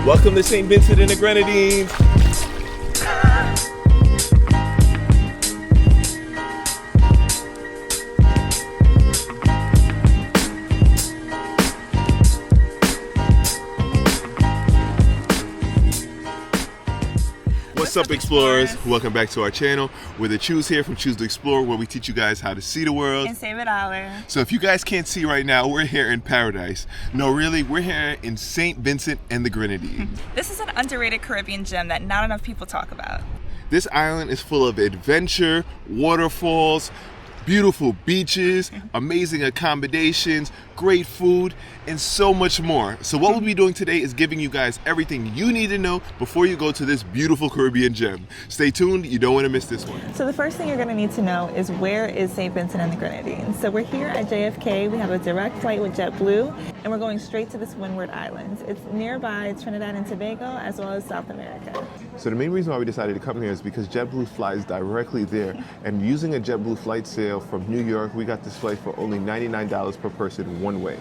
Welcome to St. Vincent and the Grenadines. What's up, explorers? Welcome back to our channel. We're the Choose here from Choose to Explore, where we teach you guys how to see the world and save $1. So if you guys can't see right now, we're here in paradise. No, really, we're here in St. Vincent and the Grenadines. This is an underrated Caribbean gem that not enough people talk about. This island is full of adventure, waterfalls, beautiful beaches, amazing accommodations, great food, and so much more. So what we'll be doing today is giving you guys everything you need to know before you go to this beautiful Caribbean gem. Stay tuned, you don't want to miss this one. So the first thing you're going to need to know is, where is St. Vincent and the Grenadines? So we're here at JFK. We have a direct flight with JetBlue, and we're going straight to this Windward Islands. It's nearby Trinidad and Tobago, as well as South America. So the main reason why we decided to come here is because JetBlue flies directly there, and using a JetBlue flight sale from New York, we got this flight for only $99 per person one way.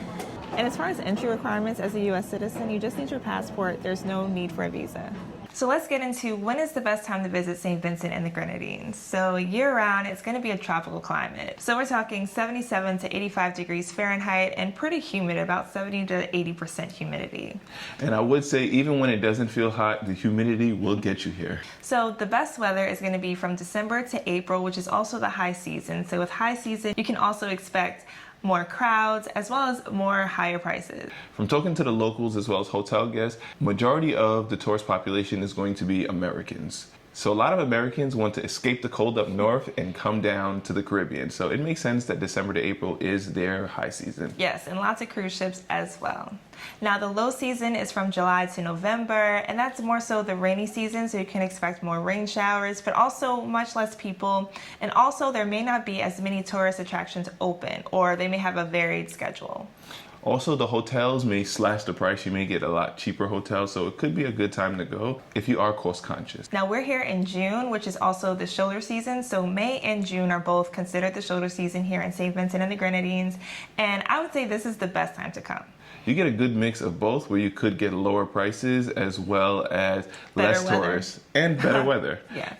And as far as entry requirements, as a U.S. citizen, you just need your passport. There's no need for a visa. So let's get into when is the best time to visit St. Vincent and the Grenadines. So year-round, it's going to be a tropical climate. So we're talking 77 to 85 degrees Fahrenheit and pretty humid, about 70 to 80% humidity. And I would say even when it doesn't feel hot, the humidity will get you here. So the best weather is going to be from December to April, which is also the high season. So with high season, you can also expect more crowds, as well as more higher prices. From talking to the locals as well as hotel guests, majority of the tourist population is going to be Americans. So a lot of Americans want to escape the cold up north and come down to the Caribbean. So it makes sense that December to April is their high season. Yes, and lots of cruise ships as well. Now the low season is from July to November, and that's more so the rainy season, so you can expect more rain showers, but also much less people. And also there may not be as many tourist attractions open, or they may have a varied schedule. Also, the hotels may slash the price. You may get a lot cheaper hotels, so it could be a good time to go if you are cost conscious. Now we're here in June, which is also the shoulder season. So May and June are both considered the shoulder season here in St. Vincent and the Grenadines. And I would say this is the best time to come. You get a good mix of both, where you could get lower prices as well as less tourists and better weather. Yes.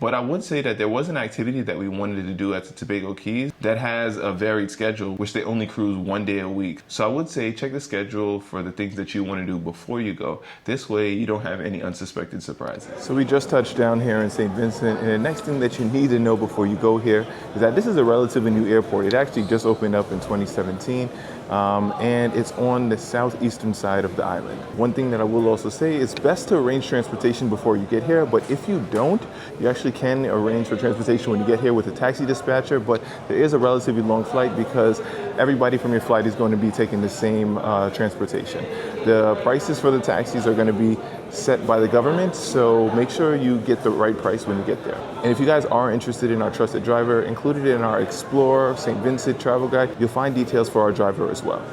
But I would say that there was an activity that we wanted to do at the Tobago Keys that has a varied schedule, which they only cruise one day a week. So I would say check the schedule for the things that you want to do before you go. This way you don't have any unsuspected surprises. So we just touched down here in St. Vincent, and the next thing that you need to know before you go here is that this is a relatively new airport. It actually just opened up in 2017. And it's on the southeastern side of the island. One thing that I will also say, it's best to arrange transportation before you get here, but if you don't, you actually can arrange for transportation when you get here with a taxi dispatcher, but there is a relatively long flight because everybody from your flight is going to be taking the same transportation. The prices for the taxis are going to be set by the government, so make sure you get the right price when you get there. And if you guys are interested in our trusted driver, included in our Explore St. Vincent travel guide, you'll find details for our driver as well.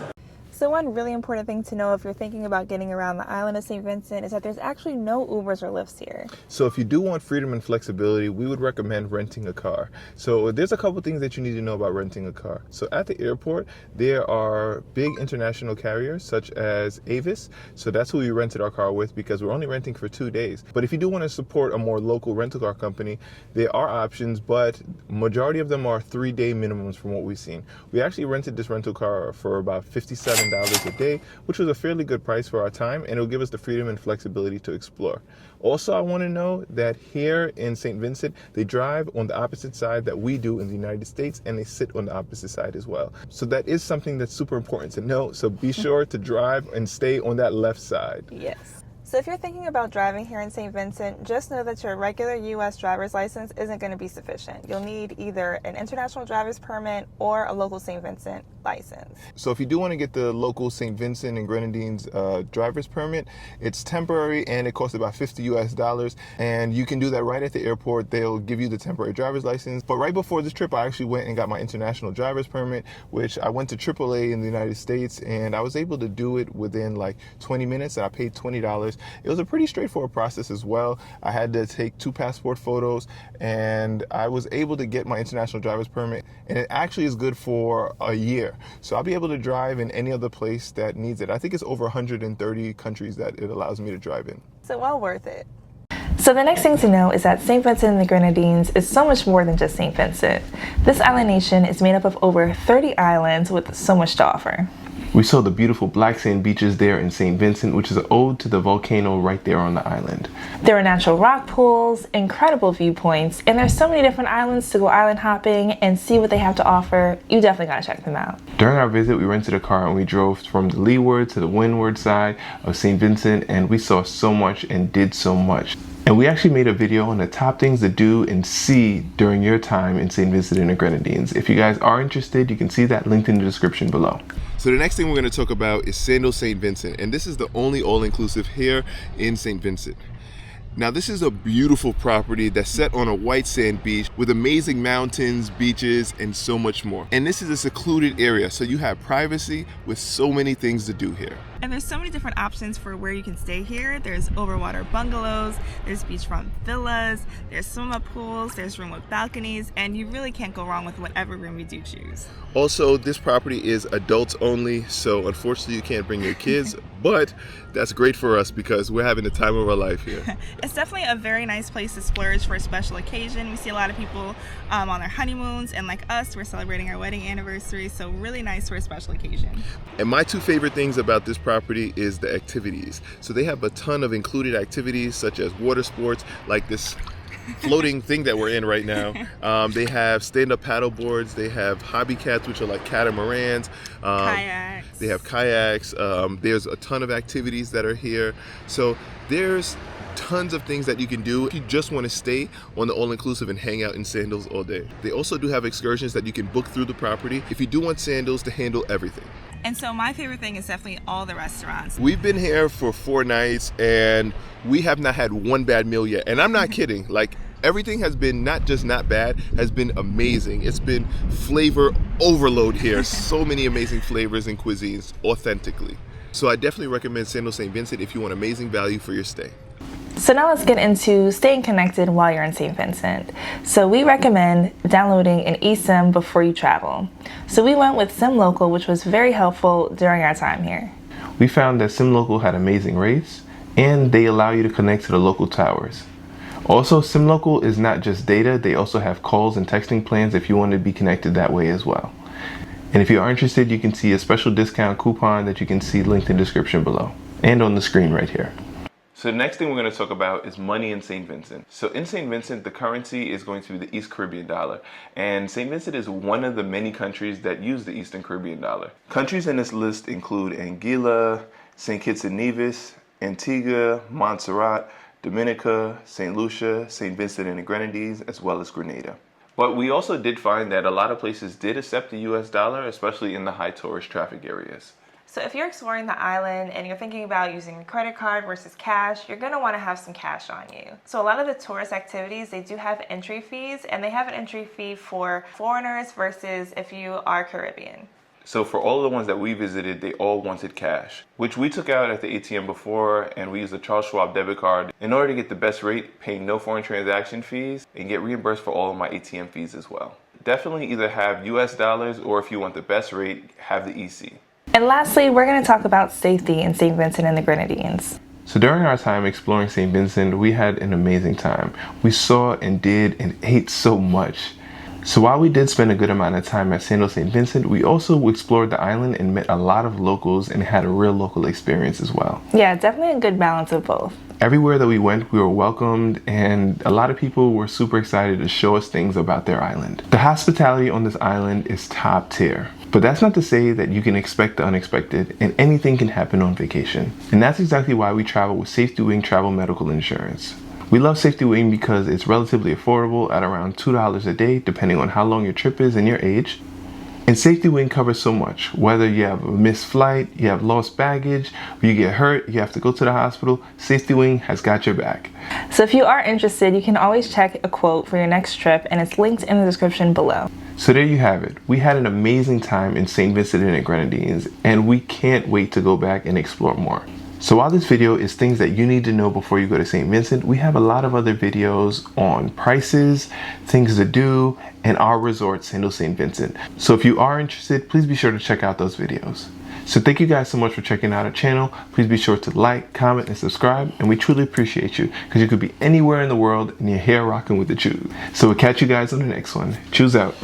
So one really important thing to know if you're thinking about getting around the island of St. Vincent is that there's actually no Ubers or Lyfts here. So if you do want freedom and flexibility, we would recommend renting a car. So there's a couple things that you need to know about renting a car. So at the airport, there are big international carriers such as Avis. So that's who we rented our car with, because we're only renting for 2 days. But if you do want to support a more local rental car company, there are options, but majority of them are 3-day minimums from what we've seen. We actually rented this rental car for about $57 a day, which was a fairly good price for our time, and it'll give us the freedom and flexibility to explore. Also, I want to know that here in St. Vincent, they drive on the opposite side that we do in the United States, and they sit on the opposite side as well. So that is something that's super important to know. So be sure to drive and stay on that left side. Yes. So if you're thinking about driving here in St. Vincent, just know that your regular U.S. driver's license isn't going to be sufficient. You'll need either an international driver's permit or a local St. Vincent license. So if you do want to get the local St. Vincent and Grenadines driver's permit, it's temporary and it costs about $50 US, and you can do that right at the airport. They'll give you the temporary driver's license. But right before this trip, I actually went and got my international driver's permit, which I went to AAA in the United States, and I was able to do it within like 20 minutes, and I paid $20. It was a pretty straightforward process as well. I had to take 2 passport photos, and I was able to get my international driver's permit, and it actually is good for a year. here. So I'll be able to drive in any other place that needs it. I think it's over 130 countries that it allows me to drive in. So well worth it. So the next thing to know is that St. Vincent and the Grenadines is so much more than just St. Vincent. This island nation is made up of over 30 islands with so much to offer. We saw the beautiful black sand beaches there in St. Vincent, which is an ode to the volcano right there on the island. There are natural rock pools, incredible viewpoints, and there's so many different islands to go island hopping and see what they have to offer. You definitely gotta check them out. During our visit, we rented a car and we drove from the leeward to the windward side of St. Vincent, and we saw so much and did so much. And we actually made a video on the top things to do and see during your time in St. Vincent and the Grenadines. If you guys are interested, you can see that linked in the description below. So the next thing we're going to talk about is Sandals St. Vincent, and this is the only all-inclusive here in St. Vincent. Now this is a beautiful property that's set on a white sand beach with amazing mountains, beaches, and so much more. And this is a secluded area, so you have privacy with so many things to do here. And there's so many different options for where you can stay here. There's overwater bungalows, there's beachfront villas, there's swim-up pools, there's room with balconies, and you really can't go wrong with whatever room you do choose. Also, this property is adults only, so unfortunately you can't bring your kids, but that's great for us because we're having the time of our life here. It's definitely a very nice place to splurge for a special occasion. We see a lot of people on their honeymoons, and like us, we're celebrating our wedding anniversary, so really nice for a special occasion. And my two favorite things about this property is the activities. So they have a ton of included activities such as water sports, like this floating thing that we're in right now. They have stand-up paddle boards, they have hobby cats, which are like catamarans, Kayaks. they have kayaks, there's a ton of activities that are here. So there's tons of things that you can do if you just want to stay on the all-inclusive and hang out in Sandals all day. They also do have excursions that you can book through the property if you do want Sandals to handle everything. And so my favorite thing is definitely all the restaurants. We've been here for 4 nights and we have not had one bad meal yet. And I'm not kidding. Like, everything has been not just not bad, has been amazing. It's been flavor overload here. So many amazing flavors and cuisines authentically. So I definitely recommend Sandals St. Vincent if you want amazing value for your stay. So now let's get into staying connected while you're in St. Vincent. So we recommend downloading an eSIM before you travel. So we went with Sim Local, which was very helpful during our time here. We found that Sim Local had amazing rates and they allow you to connect to the local towers. Also, Sim Local is not just data, they also have calls and texting plans if you want to be connected that way as well. And if you are interested, you can see a special discount coupon that you can see linked in the description below and on the screen right here. So the next thing we're going to talk about is money in St. Vincent. So in St. Vincent, the currency is going to be the East Caribbean dollar. And St. Vincent is one of the many countries that use the Eastern Caribbean dollar. Countries in this list include Anguilla, St. Kitts and Nevis, Antigua, Montserrat, Dominica, St. Lucia, St. Vincent and the Grenadines, as well as Grenada. But we also did find that a lot of places did accept the US dollar, especially in the high tourist traffic areas. So if you're exploring the island and you're thinking about using a credit card versus cash, you're gonna wanna have some cash on you. So a lot of the tourist activities, they do have entry fees, and they have an entry fee for foreigners versus if you are Caribbean. So for all of the ones that we visited, they all wanted cash, which we took out at the ATM before, and we used a Charles Schwab debit card in order to get the best rate, paying no foreign transaction fees, and get reimbursed for all of my ATM fees as well. Definitely either have US dollars, or if you want the best rate, have the EC. And lastly, we're going to talk about safety in St. Vincent and the Grenadines. So during our time exploring St. Vincent, we had an amazing time. We saw and did and ate so much. So while we did spend a good amount of time at Sandals St. Vincent, we also explored the island and met a lot of locals and had a real local experience as well. Yeah, definitely a good balance of both. Everywhere that we went, we were welcomed, and a lot of people were super excited to show us things about their island. The hospitality on this island is top tier. But that's not to say that you can expect the unexpected, and anything can happen on vacation. And that's exactly why we travel with Safety Wing Travel Medical Insurance. We love Safety Wing because it's relatively affordable at around $2 a day, depending on how long your trip is and your age. And Safety Wing covers so much. Whether you have a missed flight, you have lost baggage, or you get hurt, you have to go to the hospital, Safety Wing has got your back. So if you are interested, you can always check a quote for your next trip, and it's linked in the description below. So there you have it. We had an amazing time in St. Vincent and the Grenadines, and we can't wait to go back and explore more. So while this video is things that you need to know before you go to St. Vincent, we have a lot of other videos on prices, things to do, and our resort, Sandals St. Vincent. So if you are interested, please be sure to check out those videos. So thank you guys so much for checking out our channel. Please be sure to like, comment, and subscribe, and we truly appreciate you because you could be anywhere in the world and you're here rocking with the Chews. So we'll catch you guys on the next one. Chews out.